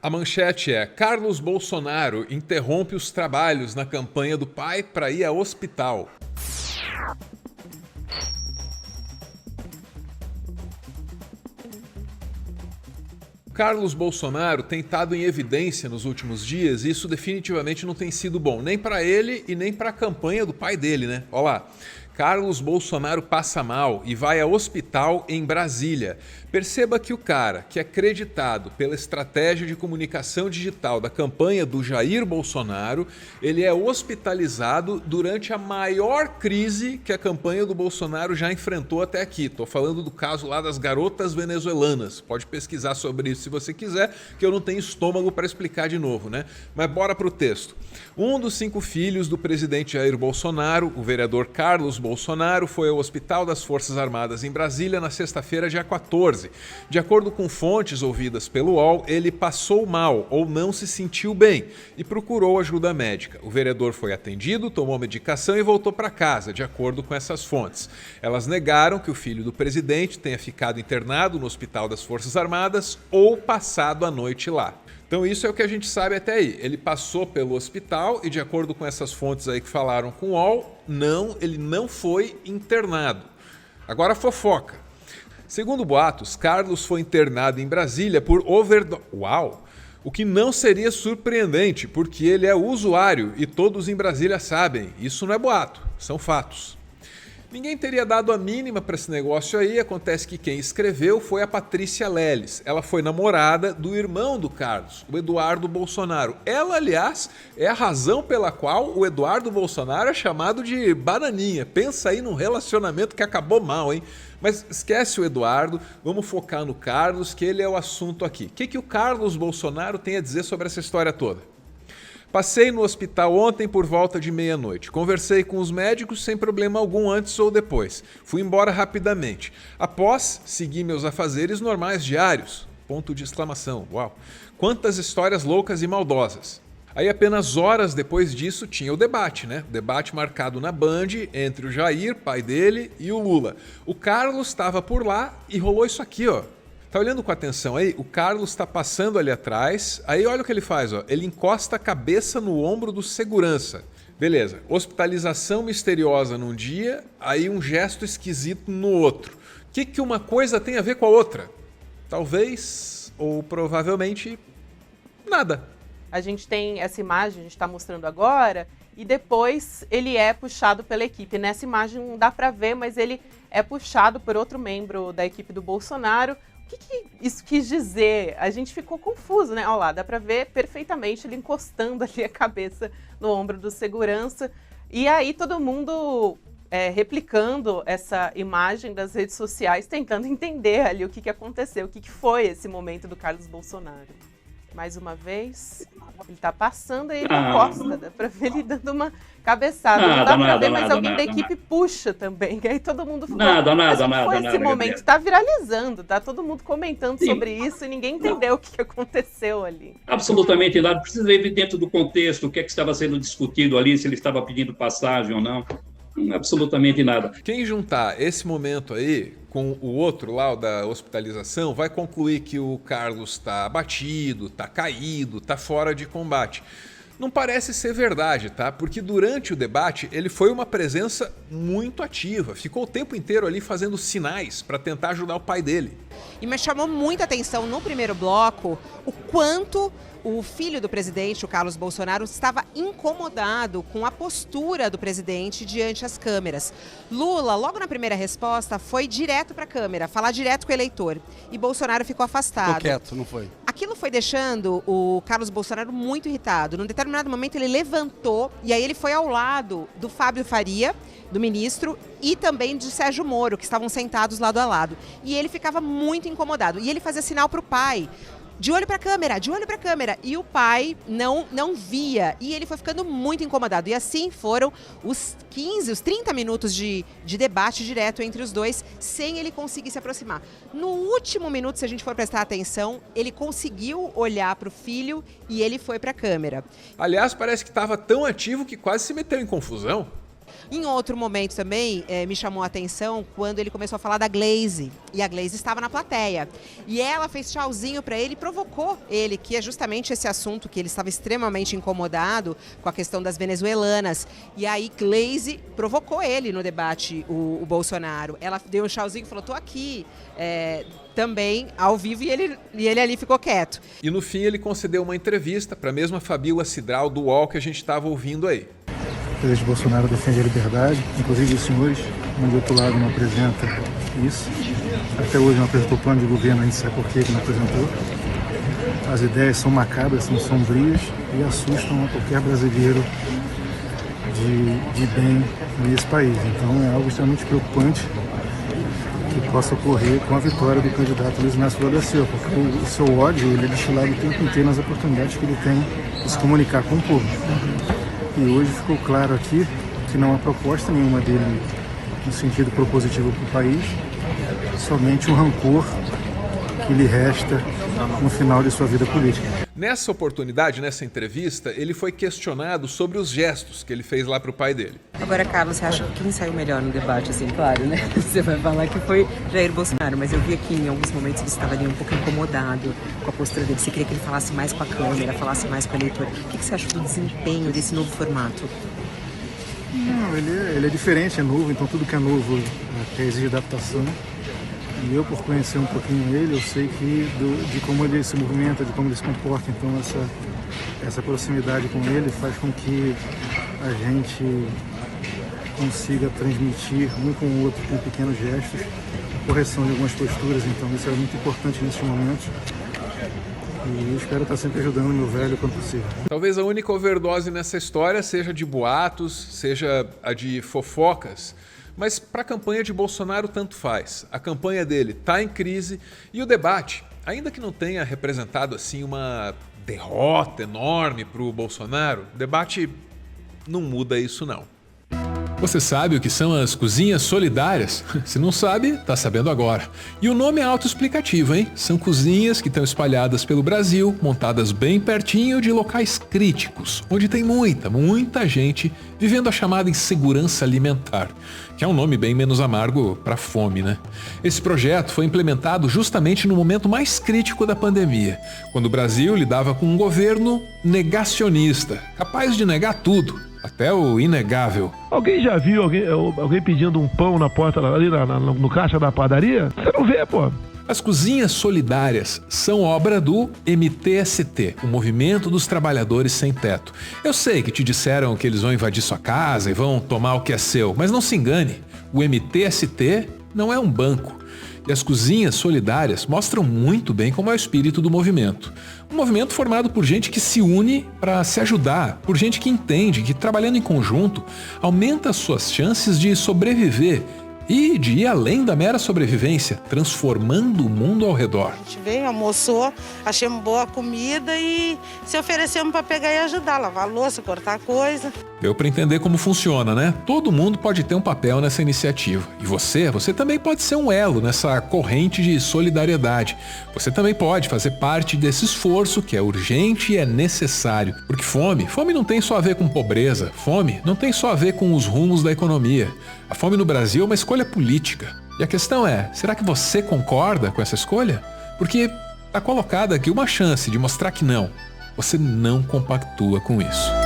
A manchete é: Carlos Bolsonaro interrompe os trabalhos na campanha do pai para ir ao hospital. Carlos Bolsonaro tem estado em evidência nos últimos dias e isso definitivamente não tem sido bom, nem para ele e nem para a campanha do pai dele, né? Olha lá. Carlos Bolsonaro passa mal e vai ao hospital em Brasília. Perceba que o cara que é creditado pela estratégia de comunicação digital da campanha do Jair Bolsonaro, ele é hospitalizado durante a maior crise que a campanha do Bolsonaro já enfrentou até aqui. Estou falando do caso lá das garotas venezuelanas. Pode pesquisar sobre isso se você quiser, que eu não tenho estômago para explicar de novo, né? Mas bora pro texto. Um dos 5 filhos do presidente Jair Bolsonaro, o vereador Carlos Bolsonaro, foi ao Hospital das Forças Armadas em Brasília na sexta-feira, dia 14. De acordo com fontes ouvidas pelo UOL, ele passou mal ou não se sentiu bem e procurou ajuda médica. O vereador foi atendido, tomou medicação e voltou para casa, de acordo com essas fontes. Elas negaram que o filho do presidente tenha ficado internado no Hospital das Forças Armadas ou passado a noite lá. Então isso é o que a gente sabe até aí. Ele passou pelo hospital e, de acordo com essas fontes aí que falaram com o UOL, ele não foi internado. Agora fofoca. Segundo boatos, Carlos foi internado em Brasília por overdose. Uau! O que não seria surpreendente, porque ele é usuário e todos em Brasília sabem. Isso não é boato, são fatos. Ninguém teria dado a mínima para esse negócio aí. Acontece que quem escreveu foi a Patrícia Leles. Ela foi namorada do irmão do Carlos, o Eduardo Bolsonaro. Ela, aliás, é a razão pela qual o Eduardo Bolsonaro é chamado de bananinha. Pensa aí num relacionamento que acabou mal, hein? Mas esquece o Eduardo, vamos focar no Carlos, que ele é o assunto aqui. O que o Carlos Bolsonaro tem a dizer sobre essa história toda? Passei no hospital ontem por volta de meia-noite. Conversei com os médicos sem problema algum antes ou depois. Fui embora rapidamente. Após, segui meus afazeres normais diários. Ponto de exclamação. Uau! Quantas histórias loucas e maldosas. Aí apenas horas depois disso tinha o debate, né? O debate marcado na Band entre o Jair, pai dele, e o Lula. O Carlos estava por lá e rolou isso aqui, ó. Tá olhando com atenção aí? O Carlos está passando ali atrás. Aí olha o que ele faz, ó. Ele encosta a cabeça no ombro do segurança. Beleza. Hospitalização misteriosa num dia, aí um gesto esquisito no outro. O que uma coisa tem a ver com a outra? Talvez, ou provavelmente, nada. A gente tem essa imagem, a gente está mostrando agora, e depois ele é puxado pela equipe. Nessa imagem não dá para ver, mas ele é puxado por outro membro da equipe do Bolsonaro. O que isso quis dizer? A gente ficou confuso, né? Olha lá, dá para ver perfeitamente ele encostando ali a cabeça no ombro do segurança. E aí todo mundo replicando essa imagem das redes sociais, tentando entender ali o que aconteceu, o que foi esse momento do Carlos Bolsonaro. Mais uma vez, ele tá passando e ele encosta, dá pra ver ele dando uma cabeçada. Não dá pra ver, mas alguém da equipe puxa também. Aí todo mundo ficou... Mas foi esse momento? Tá viralizando, tá todo mundo comentando sobre isso e ninguém entendeu o que aconteceu ali. Absolutamente nada. Precisa ver dentro do contexto o que estava sendo discutido ali, se ele estava pedindo passagem ou não. Absolutamente nada. Quem juntar esse momento aí com o outro lá, o da hospitalização, vai concluir que o Carlos está abatido, está caído, está fora de combate. Não parece ser verdade, tá? Porque durante o debate ele foi uma presença muito ativa. Ficou o tempo inteiro ali fazendo sinais para tentar ajudar o pai dele. E me chamou muita atenção no primeiro bloco o quanto o filho do presidente, o Carlos Bolsonaro, estava incomodado com a postura do presidente diante as câmeras. Lula, logo na primeira resposta, foi direto para a câmera, falar direto com o eleitor. E Bolsonaro ficou afastado. Ficou quieto, não foi? Aquilo foi deixando o Carlos Bolsonaro muito irritado. Num determinado momento ele levantou e aí ele foi ao lado do Fábio Faria, do ministro, e também de Sérgio Moro, que estavam sentados lado a lado. E ele ficava muito incomodado. E ele fazia sinal para o pai. De olho para a câmera, de olho para a câmera. E o pai não via. E ele foi ficando muito incomodado. E assim foram os 30 minutos de debate direto entre os dois, sem ele conseguir se aproximar. No último minuto, se a gente for prestar atenção, ele conseguiu olhar para o filho e ele foi para a câmera. Aliás, parece que estava tão ativo que quase se meteu em confusão. Em outro momento também, me chamou a atenção quando ele começou a falar da Glaze. E a Glaze estava na plateia. E ela fez tchauzinho para ele e provocou ele, que é justamente esse assunto que ele estava extremamente incomodado com a questão das venezuelanas. E aí Glaze provocou ele no debate, o Bolsonaro. Ela deu um tchauzinho e falou, tô aqui, também ao vivo, e ele ali ficou quieto. E no fim ele concedeu uma entrevista para a mesma Fabíola Cidral do UOL que a gente estava ouvindo aí. O presidente Bolsonaro defende a liberdade, inclusive os senhores, um do outro lado não apresenta isso. Até hoje não apresentou plano de governo, a gente sabe por que não apresentou. As ideias são macabras, são sombrias e assustam a qualquer brasileiro de bem nesse país. Então é algo extremamente preocupante que possa ocorrer com a vitória do candidato Luiz Inácio Lula da Silva, porque o seu ódio ele é destilado o tempo inteiro nas oportunidades que ele tem de se comunicar com o povo. E hoje ficou claro aqui que não há proposta nenhuma dele no sentido propositivo para o país, somente um rancor que lhe resta no final de sua vida política. Nessa oportunidade, nessa entrevista, ele foi questionado sobre os gestos que ele fez lá para o pai dele. Agora, Carlos, você acha que quem saiu melhor no debate, assim, claro, né? Você vai falar que foi Jair Bolsonaro, mas eu vi aqui em alguns momentos você estava ali um pouco incomodado com a postura dele. Você queria que ele falasse mais com a câmera, falasse mais com o eleitor. O que você acha do desempenho desse novo formato? Não, ele é diferente, é novo, então tudo que é novo exige adaptação. E eu, por conhecer um pouquinho ele, eu sei que de como ele se movimenta, de como ele se comporta. Então essa proximidade com ele faz com que a gente consiga transmitir um com o outro com pequenos gestos, a correção de algumas posturas. Então isso é muito importante nesse momento. E eu espero estar sempre ajudando o meu velho quando possível. Talvez a única overdose nessa história seja de boatos, seja a de fofocas. Mas para a campanha de Bolsonaro tanto faz. A campanha dele está em crise e o debate, ainda que não tenha representado assim uma derrota enorme para o Bolsonaro, o debate não muda isso não. Você sabe o que são as cozinhas solidárias? Se não sabe, tá sabendo agora. E o nome é autoexplicativo, hein? São cozinhas que estão espalhadas pelo Brasil, montadas bem pertinho de locais críticos, onde tem muita gente vivendo a chamada insegurança alimentar, que é um nome bem menos amargo para fome, né? Esse projeto foi implementado justamente no momento mais crítico da pandemia, quando o Brasil lidava com um governo negacionista, capaz de negar tudo. Até o inegável. Alguém já viu alguém pedindo um pão na porta ali no caixa da padaria? Você não vê, pô. As cozinhas solidárias são obra do MTST, o Movimento dos Trabalhadores Sem Teto. Eu sei que te disseram que eles vão invadir sua casa e vão tomar o que é seu, mas não se engane, o MTST não é um banco. E as cozinhas solidárias mostram muito bem como é o espírito do movimento. Um movimento formado por gente que se une para se ajudar, por gente que entende que trabalhando em conjunto aumenta as suas chances de sobreviver e de ir além da mera sobrevivência, transformando o mundo ao redor. A gente veio, almoçou, achamos boa comida e se oferecemos para pegar e ajudar, lavar a louça, cortar coisa. Deu para entender como funciona, né? Todo mundo pode ter um papel nessa iniciativa. E você também pode ser um elo nessa corrente de solidariedade. Você também pode fazer parte desse esforço que é urgente e é necessário. Porque fome não tem só a ver com pobreza. Fome não tem só a ver com os rumos da economia. A fome no Brasil é uma escolha política. E a questão é, será que você concorda com essa escolha? Porque está colocada aqui uma chance de mostrar que não. Você não compactua com isso.